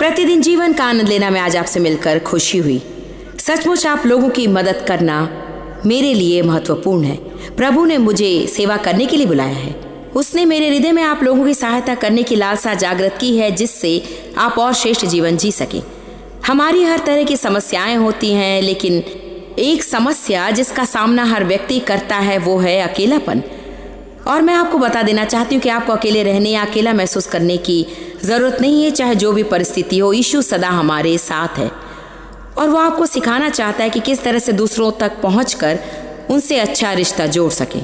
प्रतिदिन जीवन का आनंद लेना में आज आपसे मिलकर खुशी हुई। सचमुच आप लोगों की मदद करना मेरे लिए महत्वपूर्ण है। प्रभु ने मुझे सेवा करने के लिए बुलाया है। उसने मेरे हृदय में आप लोगों की सहायता करने की लालसा जागृत की है, जिससे आप और श्रेष्ठ जीवन जी सकें। हमारी हर तरह की समस्याएं होती हैं, लेकिन एक समस्या जिसका सामना हर व्यक्ति करता है वो है अकेलापन। और मैं आपको बता देना चाहती हूँ कि आपको अकेले रहने या अकेला महसूस करने की ज़रूरत नहीं है। चाहे जो भी परिस्थिति हो, यीशु सदा हमारे साथ है और वो आपको सिखाना चाहता है कि किस तरह से दूसरों तक पहुंचकर उनसे अच्छा रिश्ता जोड़ सके।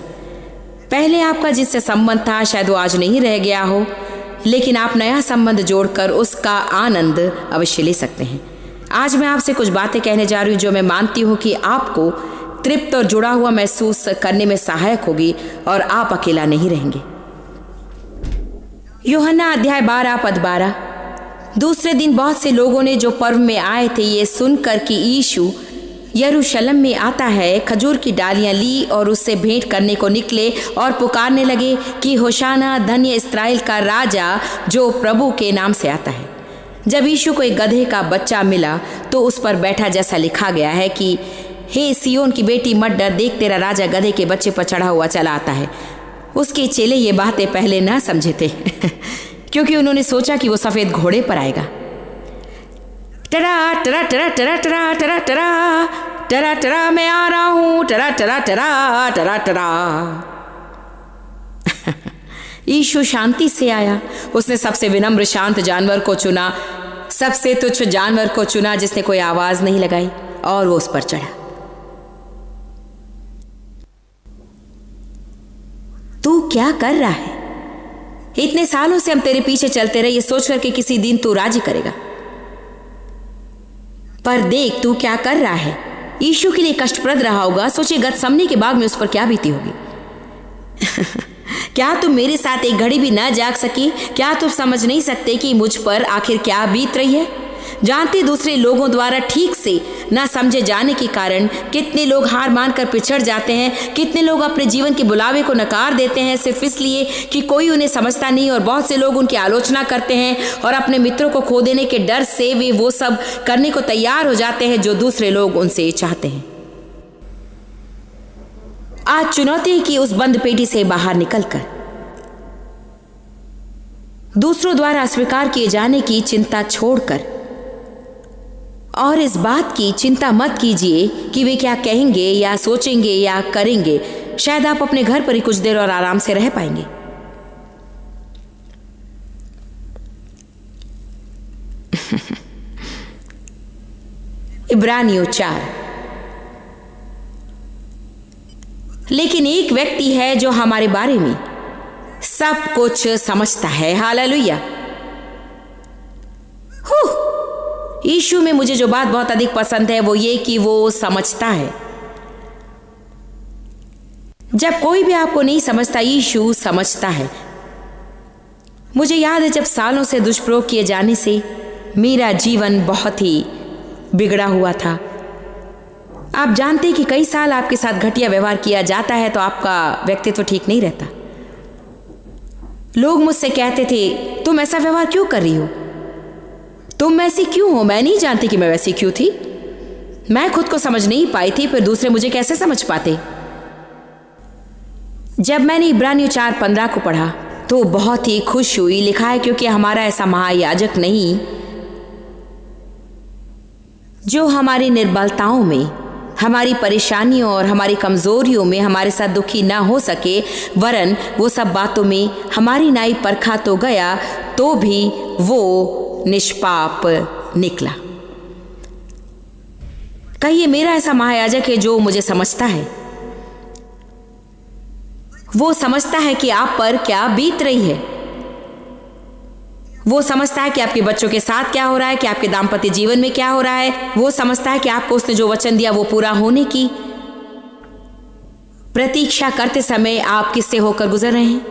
पहले आपका जिससे संबंध था शायद वो आज नहीं रह गया हो, लेकिन आप नया संबंध जोड़कर उसका आनंद अवश्य ले सकते हैं। आज मैं आपसे कुछ बातें कहने जा रही हूँ जो मैं मानती हूँ कि आपको तृप्त और जुड़ा हुआ महसूस करने में सहायक होगी और आप अकेला नहीं रहेंगे। यूहन्ना अध्याय 12 पद 12। दूसरे दिन बहुत से लोगों ने जो पर्व में आए थे ये सुनकर कि यीशु यरूशलेम में आता है, खजूर की डालियां ली और उससे भेंट करने को निकले और पुकारने लगे कि होशाना, धन्य इस्राएल का राजा जो प्रभु के नाम से आता है। जब यीशु को एक गधे का बच्चा मिला तो उस पर बैठा, जैसा लिखा गया है कि हे सियोन की बेटी मत डर, देख तेरा राजा गधे के बच्चे पर चढ़ा हुआ चला आता है। उसके चेले ये बातें पहले ना समझे थे क्योंकि उन्होंने सोचा कि वो सफेद घोड़े पर आएगा। टरा टरा टरा टरा टरा टरा टरा टरा टरा मैं आ रहा हूं, टरा टरा टरा टरा टरा। यीशु शांति से आया। उसने सबसे विनम्र शांत जानवर को चुना, सबसे तुच्छ जानवर को चुना जिसने कोई आवाज नहीं लगाई, और वो उस पर चढ़ा। तू क्या कर रहा है? इतने सालों से हम तेरे पीछे चलते रहे ये सोचकर कि किसी दिन तू राजी करेगा, पर देख तू क्या कर रहा है। यीशु के लिए कष्टप्रद रहा होगा। सोचिए गतसमनी के बाग में उस पर क्या बीती होगी। क्या तुम मेरे साथ एक घड़ी भी न जाग सकी? क्या तुम समझ नहीं सकते कि मुझ पर आखिर क्या बीत रही है? जानते दूसरे लोगों द्वारा ठीक से ना समझे जाने के कारण कितने लोग हार मानकर पिछड़ जाते हैं, कितने लोग अपने जीवन के बुलावे को नकार देते हैं सिर्फ इसलिए कि कोई उन्हें समझता नहीं, और बहुत से लोग उनकी आलोचना करते हैं और अपने मित्रों को खो देने के डर से वे वो सब करने को तैयार हो जाते हैं जो दूसरे लोग उनसे चाहते हैं। आज चुनौती है कि उस बंद पेटी से बाहर निकलकर दूसरों द्वारा अस्वीकार किए जाने की चिंता छोड़कर, और इस बात की चिंता मत कीजिए कि वे क्या कहेंगे या सोचेंगे या करेंगे। शायद आप अपने घर पर ही कुछ देर और आराम से रह पाएंगे। इब्रानियों 4। लेकिन एक व्यक्ति है जो हमारे बारे में सब कुछ समझता है। हालेलुया। यीशु में मुझे जो बात बहुत अधिक पसंद है वो ये कि वो समझता है। जब कोई भी आपको नहीं समझता, यीशु समझता है। मुझे याद है जब सालों से दुष्प्रयोग किए जाने से मेरा जीवन बहुत ही बिगड़ा हुआ था। आप जानते हैं कि कई साल आपके साथ घटिया व्यवहार किया जाता है तो आपका व्यक्तित्व ठीक नहीं रहता। लोग मुझसे कहते थे तुम ऐसा व्यवहार क्यों कर रही हो, तुम ऐसी क्यों हो। मैं नहीं जानती कि मैं वैसी क्यों थी। मैं खुद को समझ नहीं पाई थी, फिर दूसरे मुझे कैसे समझ पाते। जब मैंने इब्रानियों 4:15 को पढ़ा तो बहुत ही खुश हुई। लिखा है क्योंकि हमारा ऐसा महायाजक नहीं जो हमारी निर्बलताओं में, हमारी परेशानियों और हमारी कमजोरियों में हमारे साथ दुखी ना हो सके, वरन वो सब बातों में हमारी नाई परखा तो गया तो भी वो निष्पाप निकला। कहिए मेरा ऐसा महायाजक है जो मुझे समझता है। वो समझता है कि आप पर क्या बीत रही है। वो समझता है कि आपके बच्चों के साथ क्या हो रहा है, कि आपके दाम्पत्य जीवन में क्या हो रहा है। वो समझता है कि आपको उसने जो वचन दिया वो पूरा होने की प्रतीक्षा करते समय आप किससे होकर गुजर रहे हैं,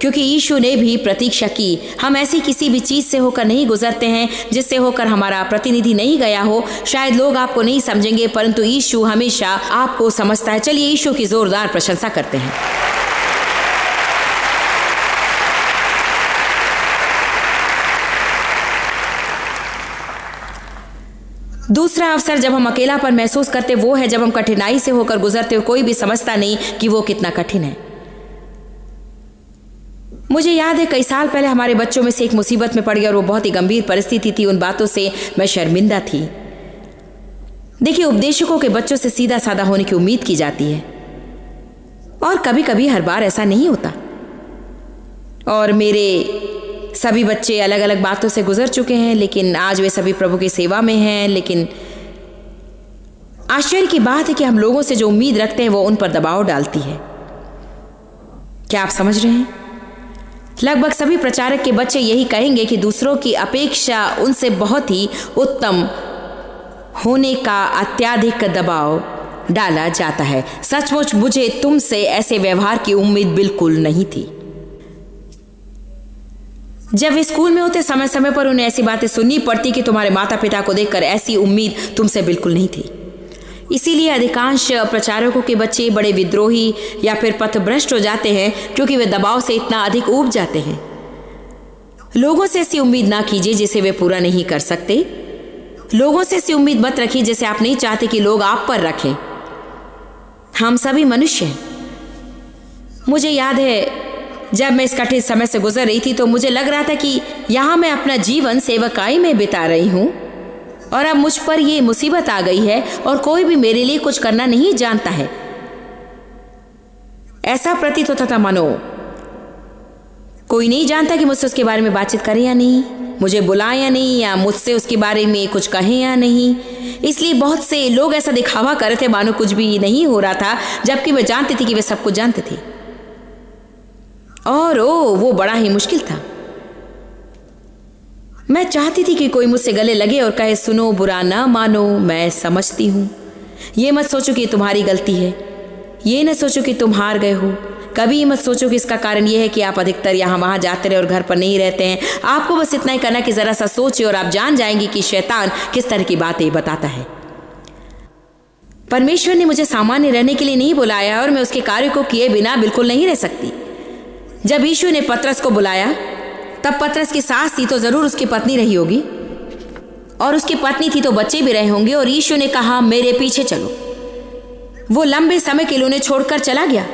क्योंकि यीशु ने भी प्रतीक्षा की। हम ऐसी किसी भी चीज से होकर नहीं गुजरते हैं जिससे होकर हमारा प्रतिनिधि नहीं गया हो। शायद लोग आपको नहीं समझेंगे, परंतु यीशु हमेशा आपको समझता है। चलिए यीशु की जोरदार प्रशंसा करते हैं। दूसरा अवसर जब हम अकेलापन महसूस करते वो है जब हम कठिनाई से होकर गुजरते और कोई भी समझता नहीं कि वो कितना कठिन है। मुझे याद है कई साल पहले हमारे बच्चों में से एक मुसीबत में पड़ गया और वो बहुत ही गंभीर परिस्थिति थी। उन बातों से मैं शर्मिंदा थी। देखिए, उपदेशकों के बच्चों से सीधा साधा होने की उम्मीद की जाती है और कभी कभी हर बार ऐसा नहीं होता। और मेरे सभी बच्चे अलग अलग बातों से गुजर चुके हैं, लेकिन आज वे सभी प्रभु की सेवा में हैं। लेकिन आश्चर्य की बात है कि हम लोगों से जो उम्मीद रखते हैं वो उन पर दबाव डालती है। क्या आप समझ रहे हैं? लगभग सभी प्रचारक के बच्चे यही कहेंगे कि दूसरों की अपेक्षा उनसे बहुत ही उत्तम होने का अत्यधिक दबाव डाला जाता है। सचमुच मुझे तुमसे ऐसे व्यवहार की उम्मीद बिल्कुल नहीं थी। जब वे स्कूल में होते समय समय पर उन्हें ऐसी बातें सुननी पड़ती कि तुम्हारे माता पिता को देखकर ऐसी उम्मीद तुमसे बिल्कुल नहीं थी। इसीलिए अधिकांश प्रचारकों के बच्चे बड़े विद्रोही या फिर पथभ्रष्ट हो जाते हैं, क्योंकि वे दबाव से इतना अधिक ऊब जाते हैं। लोगों से ऐसी उम्मीद ना कीजिए जिसे वे पूरा नहीं कर सकते। लोगों से ऐसी उम्मीद मत रखिए जैसे आप नहीं चाहते कि लोग आप पर रखें। हम सभी मनुष्य हैं। मुझे याद है जब मैं इस कठिन समय से गुजर रही थी तो मुझे लग रहा था कि यहां मैं अपना जीवन सेवकाई में बिता रही हूं और अब मुझ पर यह मुसीबत आ गई है और कोई भी मेरे लिए कुछ करना नहीं जानता है। ऐसा प्रतीत होता था मानो कोई नहीं जानता कि मुझसे उसके बारे में बातचीत करें या नहीं, मुझे बुलाएं या नहीं, या मुझसे उसके बारे में कुछ कहें या नहीं। इसलिए बहुत से लोग ऐसा दिखावा कर रहे थे मानो कुछ भी नहीं हो रहा था, जबकि मैं जानती थी कि वे सब कुछ जानते थे। और वो बड़ा ही मुश्किल था। मैं चाहती थी कि कोई मुझसे गले लगे और कहे, सुनो, बुरा ना मानो, मैं समझती हूं। ये मत सोचो कि तुम्हारी गलती है, ये न सोचो कि तुम हार गए हो, कभी मत सोचो कि इसका कारण यह है कि आप अधिकतर यहाँ वहाँ जाते रहे और घर पर नहीं रहते हैं। आपको बस इतना ही करना कि जरा सा सोचिए और आप जान जाएंगे कि शैतान किस तरह की बातें बताता है। परमेश्वर ने मुझे सामान्य रहने के लिए नहीं बुलाया और मैं उसके कार्य को किए बिना बिल्कुल नहीं रह सकती। जब यीशु ने पतरस को बुलाया तब पतरस की सास थी तो जरूर उसकी पत्नी रही होगी, और उसकी पत्नी थी तो बच्चे भी रहे होंगे। और यीशु ने कहा, मेरे पीछे चलो। वो लंबे समय के लिए उन्हें छोड़कर चला गया,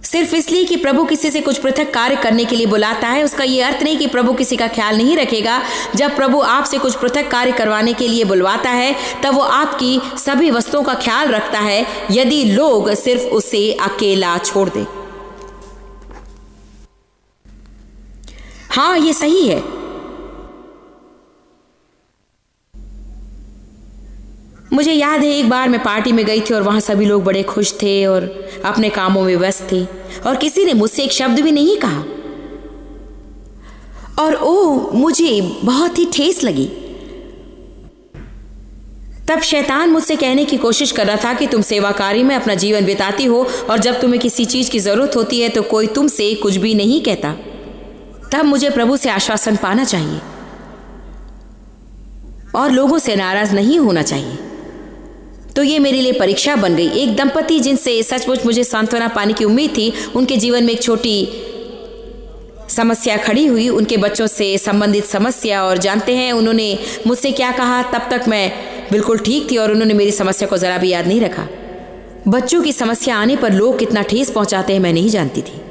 सिर्फ इसलिए कि प्रभु किसी से कुछ पृथक कार्य करने के लिए बुलाता है। उसका यह अर्थ नहीं कि प्रभु किसी का ख्याल नहीं रखेगा। जब प्रभु आपसे कुछ पृथक कार्य करवाने के लिए बुलवाता है तब वो आपकी सभी वस्तुओं का ख्याल रखता है, यदि लोग सिर्फ उसे अकेला छोड़ दें। हाँ, ये सही है। मुझे याद है एक बार मैं पार्टी में गई थी और वहां सभी लोग बड़े खुश थे और अपने कामों में व्यस्त थे और किसी ने मुझसे एक शब्द भी नहीं कहा, और मुझे बहुत ही ठेस लगी। तब शैतान मुझसे कहने की कोशिश कर रहा था कि तुम सेवाकारी में अपना जीवन बिताती हो और जब तुम्हें किसी चीज की जरूरत होती है तो कोई तुमसे कुछ भी नहीं कहता। तब मुझे प्रभु से आश्वासन पाना चाहिए और लोगों से नाराज नहीं होना चाहिए। तो ये मेरे लिए परीक्षा बन गई। एक दंपति जिनसे सचमुच मुझे सांत्वना पाने की उम्मीद थी, उनके जीवन में एक छोटी समस्या खड़ी हुई, उनके बच्चों से संबंधित समस्या। और जानते हैं उन्होंने मुझसे क्या कहा? तब तक मैं बिल्कुल ठीक थी और उन्होंने मेरी समस्या को जरा भी याद नहीं रखा। बच्चों की समस्या आने पर लोग कितना ठेस पहुंचाते हैं मैं नहीं जानती थी।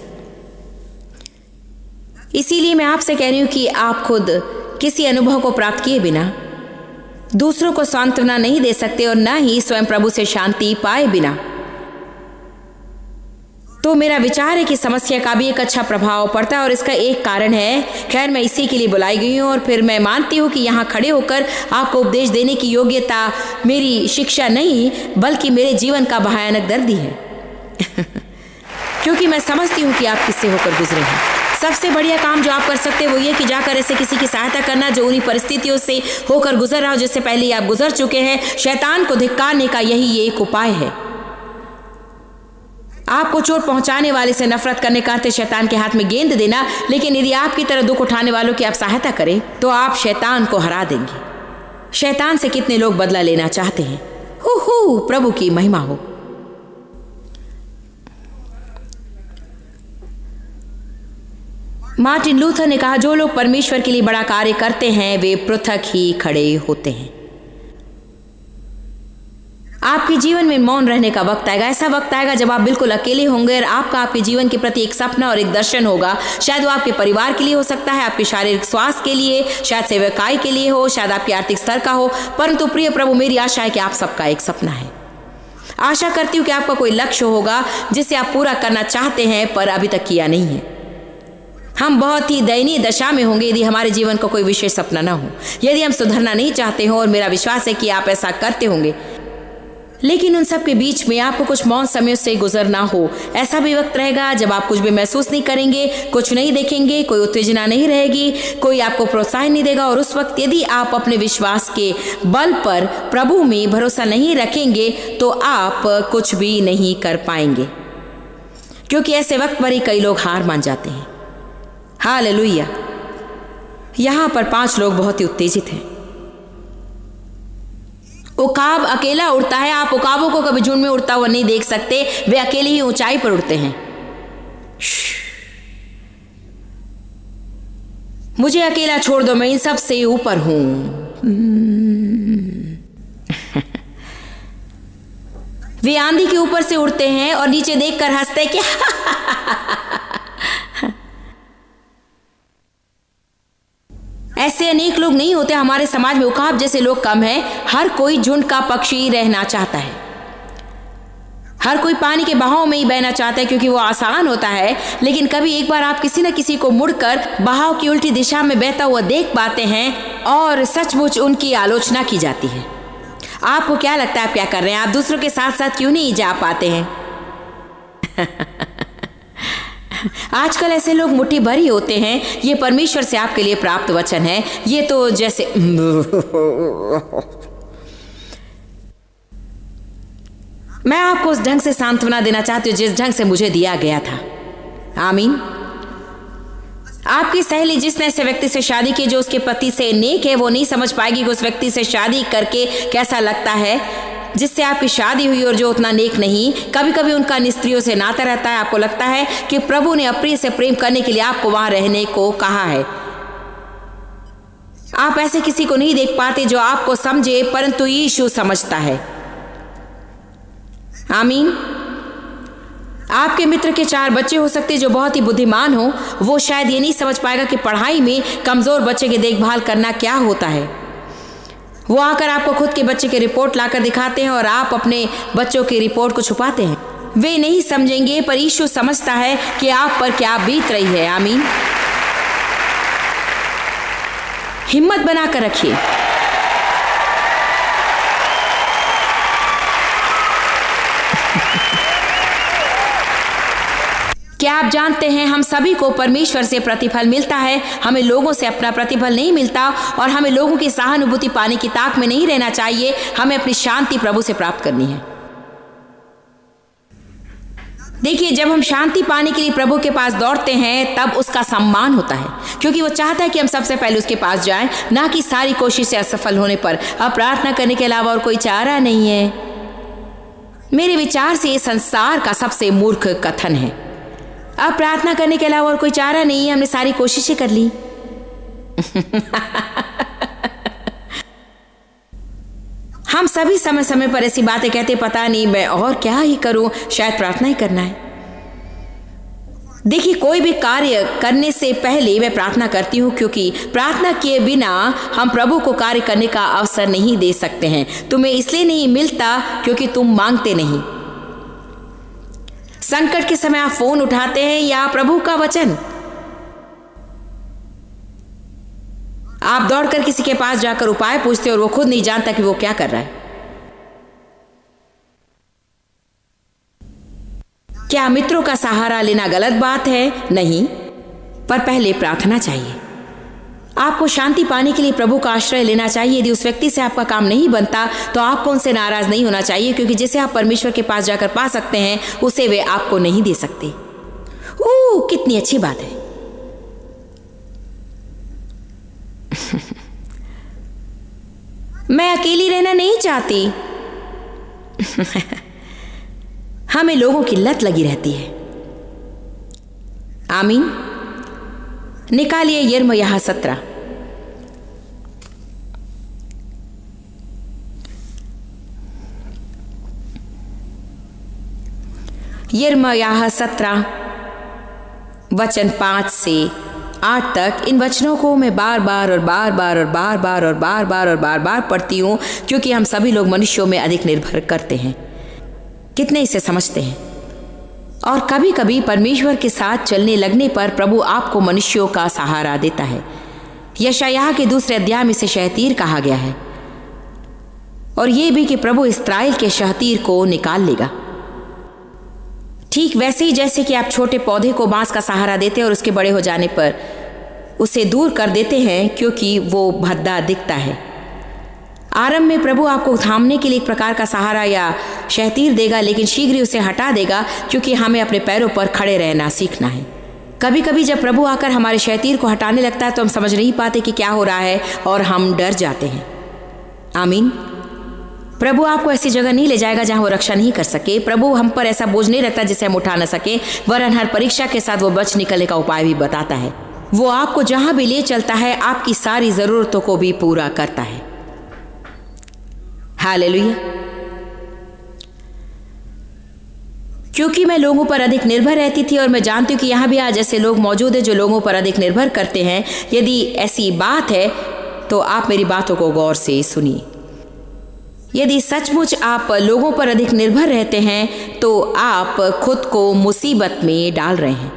इसीलिए मैं आपसे कह रही हूं कि आप खुद किसी अनुभव को प्राप्त किए बिना दूसरों को सांत्वना नहीं दे सकते और न ही स्वयं प्रभु से शांति पाए बिना। तो मेरा विचार है कि समस्या का भी एक अच्छा प्रभाव पड़ता है और इसका एक कारण है। खैर, मैं इसी के लिए बुलाई गई हूँ और फिर मैं मानती हूँ कि यहाँ खड़े होकर आपको उपदेश देने की योग्यता मेरी शिक्षा नहीं बल्कि मेरे जीवन का भयानक दर्द ही है क्योंकि मैं समझती हूँ कि आप किससे होकर गुजरे हैं। सबसे बढ़िया काम जो आप कर सकते हैं वो ये कि जाकर ऐसे किसी की सहायता करना जो उन्हीं परिस्थितियों से होकर गुजर रहा हो जिससे पहले आप गुजर चुके हैं। शैतान को धिक्कारने का यही एक उपाय है। आपको चोट पहुंचाने वाले से नफरत करने का अर्थ शैतान के हाथ में गेंद देना, लेकिन यदि आपकी तरह दुख उठाने वालों की आप सहायता करें तो आप शैतान को हरा देंगे। शैतान से कितने लोग बदला लेना चाहते हैं। प्रभु की महिमा हो। मार्टिन लूथर ने कहा, जो लोग परमेश्वर के लिए बड़ा कार्य करते हैं वे पृथक ही खड़े होते हैं। आपके जीवन में मौन रहने का वक्त आएगा। ऐसा वक्त आएगा जब आप बिल्कुल अकेले होंगे और आपके जीवन के प्रति एक सपना और एक दर्शन होगा। शायद वो आपके परिवार के लिए हो सकता है, आपके शारीरिक स्वास्थ्य के लिए, शायद सेवकाई के लिए हो, शायद आपके आर्थिक स्तर का हो। परंतु प्रिय प्रभु, मेरी आशा है कि आप सबका एक सपना है। आशा करती हूँ कि आपका कोई लक्ष्य होगा जिसे आप पूरा करना चाहते हैं पर अभी तक किया नहीं है। हम बहुत ही दयनीय दशा में होंगे यदि हमारे जीवन का कोई विशेष सपना न हो, यदि हम सुधरना नहीं चाहते हो, और मेरा विश्वास है कि आप ऐसा करते होंगे। लेकिन उन सब के बीच में आपको कुछ मौन समय से गुजरना हो। ऐसा भी वक्त रहेगा जब आप कुछ भी महसूस नहीं करेंगे, कुछ नहीं देखेंगे, कोई उत्तेजना नहीं रहेगी, कोई आपको प्रोत्साहन नहीं देगा। और उस वक्त यदि आप अपने विश्वास के बल पर प्रभु में भरोसा नहीं रखेंगे तो आप कुछ भी नहीं कर पाएंगे, क्योंकि ऐसे वक्त पर ही कई लोग हार मान जाते हैं। हालेलुया। यहाँ पर 5 लोग बहुत ही उत्तेजित हैं। उकाब अकेला उड़ता है। आप उकाबों को कभी झुंड में उड़ता हुआ नहीं देख सकते, वे अकेले ही ऊंचाई पर उड़ते हैं। मुझे अकेला छोड़ दो, मैं इन सब से ऊपर हूं। वे आंधी के ऊपर से उड़ते हैं और नीचे देखकर हंसते हैं कि ऐसे अनेक लोग नहीं होते हमारे समाज में। उकाब जैसे लोग कम हैं। हर कोई झुंड का पक्षी रहना चाहता है। हर कोई पानी के बहाव में ही बहना चाहता है क्योंकि वो आसान होता है। लेकिन कभी एक बार आप किसी न किसी को मुड़कर बहाव की उल्टी दिशा में बहता हुआ देख पाते हैं और सचमुच उनकी आलोचना की जाती है। आपको क्या लगता है आप क्या कर रहे हैं? आप दूसरों के साथ साथ क्यों नहीं जा पाते हैं? आजकल ऐसे लोग मुट्ठी भर ही होते हैं। ये परमेश्वर से आपके लिए प्राप्त वचन है। ये तो जैसे मैं आपको उस ढंग से सांत्वना देना चाहती हूँ जिस ढंग से मुझे दिया गया था। आमीन। आपकी सहेली जिसने ऐसे व्यक्ति से शादी की जो उसके पति से नेक है, वो नहीं समझ पाएगी कि उस व्यक्ति से शादी करके कैसा लगता है जिससे आपकी शादी हुई और जो उतना नेक नहीं। कभी कभी उनका निस्त्रियों से नाता रहता है। आपको लगता है कि प्रभु ने अप्रिय से प्रेम करने के लिए आपको वहां रहने को कहा है। आप ऐसे किसी को नहीं देख पाते जो आपको समझे, परंतु यीशु समझता है। आमीन। आपके मित्र के 4 बच्चे हो सकते जो बहुत ही बुद्धिमान हो। वो शायद ये नहीं समझ पाएगा कि पढ़ाई में कमजोर बच्चे की देखभाल करना क्या होता है। वो आकर आपको खुद के बच्चे की रिपोर्ट लाकर दिखाते हैं और आप अपने बच्चों की रिपोर्ट को छुपाते हैं। वे नहीं समझेंगे, पर यीशु समझता है कि आप पर क्या बीत रही है। आमीन। हिम्मत बनाकर रखिए। क्या आप जानते हैं हम सभी को परमेश्वर से प्रतिफल मिलता है। हमें लोगों से अपना प्रतिफल नहीं मिलता और हमें लोगों की सहानुभूति पाने की ताक में नहीं रहना चाहिए। हमें अपनी शांति प्रभु से प्राप्त करनी है। देखिए, जब हम शांति पाने के लिए प्रभु के पास दौड़ते हैं तब उसका सम्मान होता है, क्योंकि वो चाहता है कि हम सबसे पहले उसके पास जाएं, ना कि सारी कोशिशें असफल होने पर। अब प्रार्थना करने के अलावा और कोई चारा नहीं है। मेरे विचार से ये संसार का सबसे मूर्ख कथन है। अब प्रार्थना करने के अलावा और कोई चारा नहीं है, हमने सारी कोशिशें कर ली। हम सभी समय समय पर ऐसी बातें कहते, पता नहीं मैं और क्या ही करूं, शायद प्रार्थना ही करना है। देखिए, कोई भी कार्य करने से पहले मैं प्रार्थना करती हूं, क्योंकि प्रार्थना किए बिना हम प्रभु को कार्य करने का अवसर नहीं दे सकते हैं। तुम्हें इसलिए नहीं मिलता क्योंकि तुम मांगते नहीं। संकट के समय आप फोन उठाते हैं या प्रभु का वचन? आप दौड़कर किसी के पास जाकर उपाय पूछते और वो खुद नहीं जानता कि वो क्या कर रहा है। क्या मित्रों का सहारा लेना गलत बात है? नहीं, पर पहले प्रार्थना चाहिए। आपको शांति पाने के लिए प्रभु का आश्रय लेना चाहिए। यदि उस व्यक्ति से आपका काम नहीं बनता तो आपको उनसे नाराज नहीं होना चाहिए, क्योंकि जिसे आप परमेश्वर के पास जाकर पा सकते हैं उसे वे आपको नहीं दे सकते। कितनी अच्छी बात है। मैं अकेली रहना नहीं चाहती। हमें लोगों की लत लगी रहती है। आमीन। निकालिए यिर्मयाह 17। यिर्मयाह 17 वचन 5 से 8 तक। इन वचनों को मैं बार बार और बार बार और बार बार और बार बार और बार बार पढ़ती हूँ, क्योंकि हम सभी लोग मनुष्यों में अधिक निर्भर करते हैं। कितने इसे समझते हैं? और कभी कभी परमेश्वर के साथ चलने लगने पर प्रभु आपको मनुष्यों का सहारा देता है। यशायाह के 2 अध्याय में इसे शहतीर कहा गया है, और यह भी कि प्रभु इस्राएल के शहतीर को निकाल लेगा। ठीक वैसे ही जैसे कि आप छोटे पौधे को बांस का सहारा देते हैं और उसके बड़े हो जाने पर उसे दूर कर देते हैं क्योंकि वो भद्दा दिखता है। आरंभ में प्रभु आपको थामने के लिए एक प्रकार का सहारा या शहतीर देगा, लेकिन शीघ्र ही उसे हटा देगा, क्योंकि हमें अपने पैरों पर खड़े रहना सीखना है। कभी कभी जब प्रभु आकर हमारे शहतीर को हटाने लगता है तो हम समझ नहीं पाते कि क्या हो रहा है और हम डर जाते हैं। आमीन। प्रभु आपको ऐसी जगह नहीं ले जाएगा जहां वो रक्षा नहीं कर सके। प्रभु हम पर ऐसा बोझ नहीं रखता जिसे हम उठा न सके, वरन हर परीक्षा के साथ वो बच निकलने का उपाय भी बताता है। वो आपको जहां भी ले चलता है आपकी सारी जरूरतों को भी पूरा करता है। हालेलुया। क्योंकि मैं लोगों पर अधिक निर्भर रहती थी, और मैं जानती हूँ कि यहाँ भी आज ऐसे लोग मौजूद हैं जो लोगों पर अधिक निर्भर करते हैं। यदि ऐसी बात है तो आप मेरी बातों को गौर से सुनिए। यदि सचमुच आप लोगों पर अधिक निर्भर रहते हैं तो आप खुद को मुसीबत में डाल रहे हैं।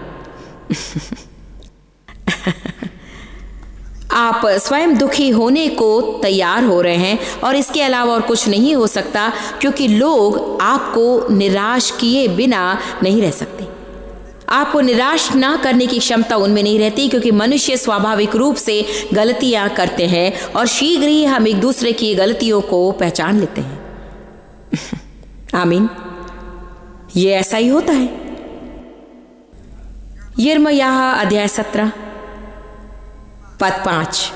आप स्वयं दुखी होने को तैयार हो रहे हैं, और इसके अलावा और कुछ नहीं हो सकता, क्योंकि लोग आपको निराश किए बिना नहीं रह सकते। आपको निराश ना करने की क्षमता उनमें नहीं रहती, क्योंकि मनुष्य स्वाभाविक रूप से गलतियां करते हैं और शीघ्र ही हम एक दूसरे की गलतियों को पहचान लेते हैं। आमीन। ये ऐसा ही होता है। यिर्मयाह अध्याय 17 पद 5।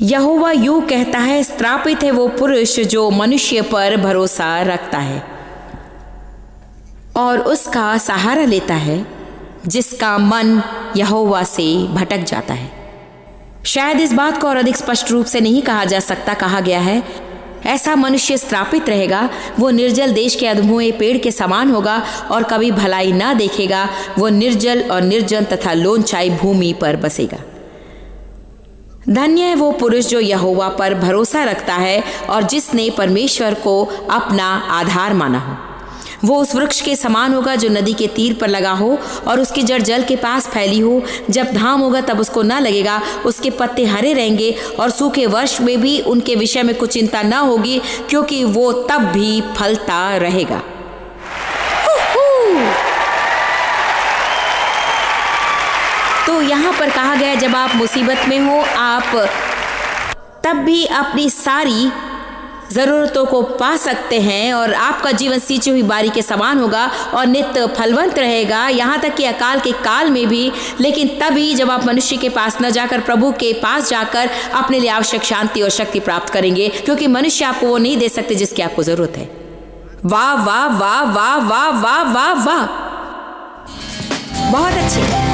यहोवा यूं कहता है, श्रापित है वो पुरुष जो मनुष्य पर भरोसा रखता है और उसका सहारा लेता है, जिसका मन यहोवा से भटक जाता है। शायद इस बात को और अधिक स्पष्ट रूप से नहीं कहा जा सकता। कहा गया है, ऐसा मनुष्य श्रापित रहेगा। वो निर्जल देश के अधमोए पेड़ के समान होगा और कभी भलाई ना देखेगा। वो निर्जल और निर्जन तथा लोनचाई भूमि पर बसेगा। धन्य है वो पुरुष जो यहोवा पर भरोसा रखता है और जिसने परमेश्वर को अपना आधार माना हो। वो उस वृक्ष के समान होगा जो नदी के तीर पर लगा हो और उसकी जड़ जल के पास फैली हो। जब धाम होगा तब उसको ना लगेगा, उसके पत्ते हरे रहेंगे और सूखे वर्ष में भी उनके विषय में कुछ चिंता ना होगी, क्योंकि वो तब भी फलता रहेगा। तो यहाँ पर कहा गया, जब आप मुसीबत में हो, आप तब भी अपनी सारी ज़रूरतों को पा सकते हैं और आपका जीवन सींची हुई बारी के समान होगा और नित्य फलवंत रहेगा, यहाँ तक कि अकाल के काल में भी। लेकिन तभी जब आप मनुष्य के पास न जाकर प्रभु के पास जाकर अपने लिए आवश्यक शांति और शक्ति प्राप्त करेंगे, क्योंकि मनुष्य आपको वो नहीं दे सकते जिसकी आपको ज़रूरत है। वाह वाह वाह वाह वाह वाह वाह वाह, बहुत अच्छे।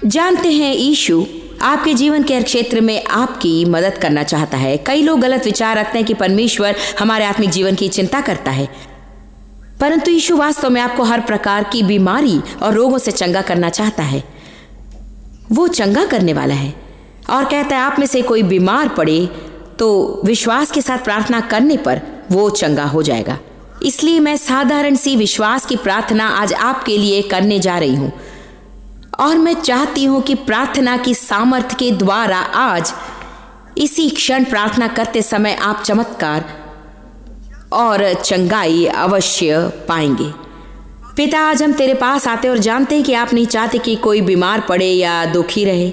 जानते हैं, यीशु आपके जीवन के हर क्षेत्र में आपकी मदद करना चाहता है। कई लोग गलत विचार रखते हैं कि परमेश्वर हमारे आत्मिक जीवन की चिंता करता है, परंतु यीशु वास्तव में आपको हर प्रकार की बीमारी और रोगों से चंगा करना चाहता है। वो चंगा करने वाला है और कहता है, आप में से कोई बीमार पड़े तो विश्वास के साथ प्रार्थना करने पर वो चंगा हो जाएगा। इसलिए मैं साधारण सी विश्वास की प्रार्थना आज आपके लिए करने जा रही हूँ, और मैं चाहती हूँ कि प्रार्थना की सामर्थ्य के द्वारा आज इसी क्षण प्रार्थना करते समय आप चमत्कार और चंगाई अवश्य पाएंगे। पिता, आज हम तेरे पास आते और जानते हैं कि आप नहीं चाहते कि कोई बीमार पड़े या दुखी रहे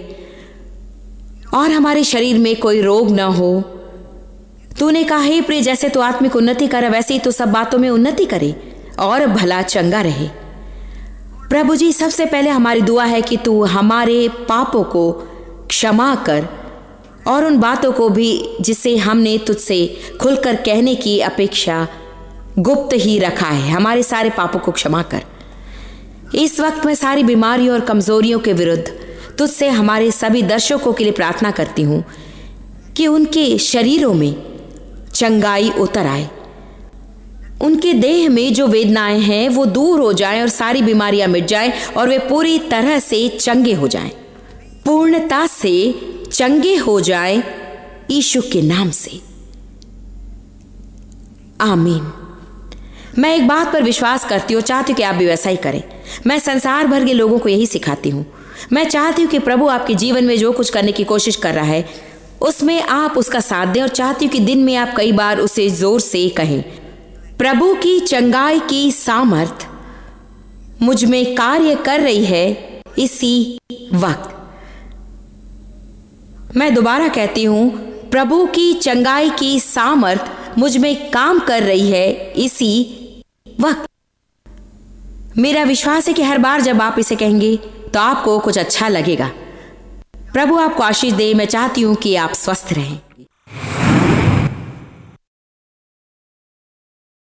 और हमारे शरीर में कोई रोग न हो। तूने कहा, हे प्रिय, जैसे तू आत्मिक उन्नति करे वैसे ही तो सब बातों में उन्नति करे और भला चंगा रहे। प्रभु जी, सबसे पहले हमारी दुआ है कि तू हमारे पापों को क्षमा कर और उन बातों को भी जिसे हमने तुझसे खुलकर कहने की अपेक्षा गुप्त ही रखा है। हमारे सारे पापों को क्षमा कर। इस वक्त मैं सारी बीमारियों और कमजोरियों के विरुद्ध तुझसे हमारे सभी दर्शकों के लिए प्रार्थना करती हूँ कि उनके शरीरों में चंगाई उतर आए, उनके देह में जो वेदनाएं हैं वो दूर हो जाएं और सारी बीमारियां मिट जाएं और वे पूरी तरह से चंगे हो जाएं, पूर्णता से चंगे हो जाएं यीशु के नाम से, आमीन। मैं एक बात पर विश्वास करती हूँ, चाहती हूँ कि आप भी वैसा ही करें। मैं संसार भर के लोगों को यही सिखाती हूँ। मैं चाहती हूँ कि प्रभु आपके जीवन में जो कुछ करने की कोशिश कर रहा है उसमें आप उसका साथ दें, और चाहती हूँ कि दिन में आप कई बार उसे जोर से कहें, प्रभु की चंगाई की सामर्थ मुझ में कार्य कर रही है इसी वक्त। मैं दोबारा कहती हूँ, प्रभु की चंगाई की सामर्थ मुझ में काम कर रही है इसी वक्त। मेरा विश्वास है कि हर बार जब आप इसे कहेंगे तो आपको कुछ अच्छा लगेगा। प्रभु आपको आशीष दे। मैं चाहती हूं कि आप स्वस्थ रहें।